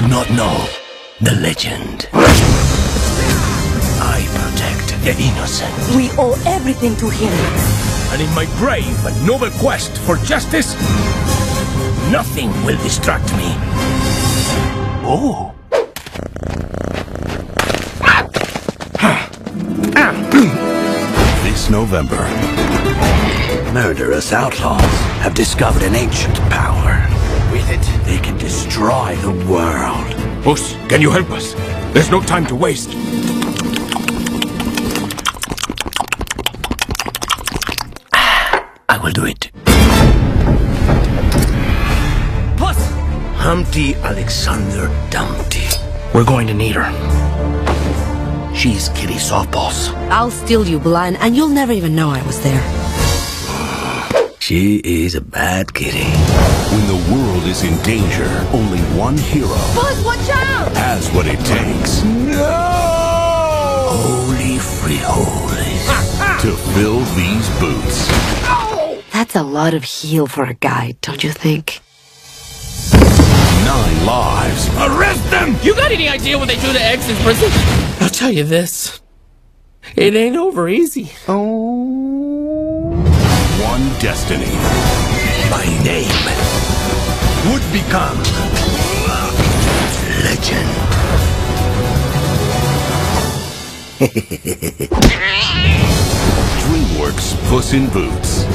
do not know the legend. I protect the innocent. We owe everything to him. And in my brave and noble quest for justice, nothing will distract me. Oh. This November, Murderous outlaws have discovered an ancient power. With it, they can destroy the world. Us, can you help us? There's no time to waste. I will do it. Plus, Humpty Alexander Dumpty. We're going to need her. She's Kitty Softballs. I'll steal you, blind, and you'll never even know I was there. She is a bad kitty. when the world is in danger, only one hero Buzz, watch out! has what it takes Holy frijoles. to fill these boots. That's a lot of heel for a guy, don't you think? 9 lives. Arrest them! You got any idea what they do to eggs in prison? I'll tell you this. It ain't over easy. One destiny. My name would become legend. DreamWorks Puss in Boots.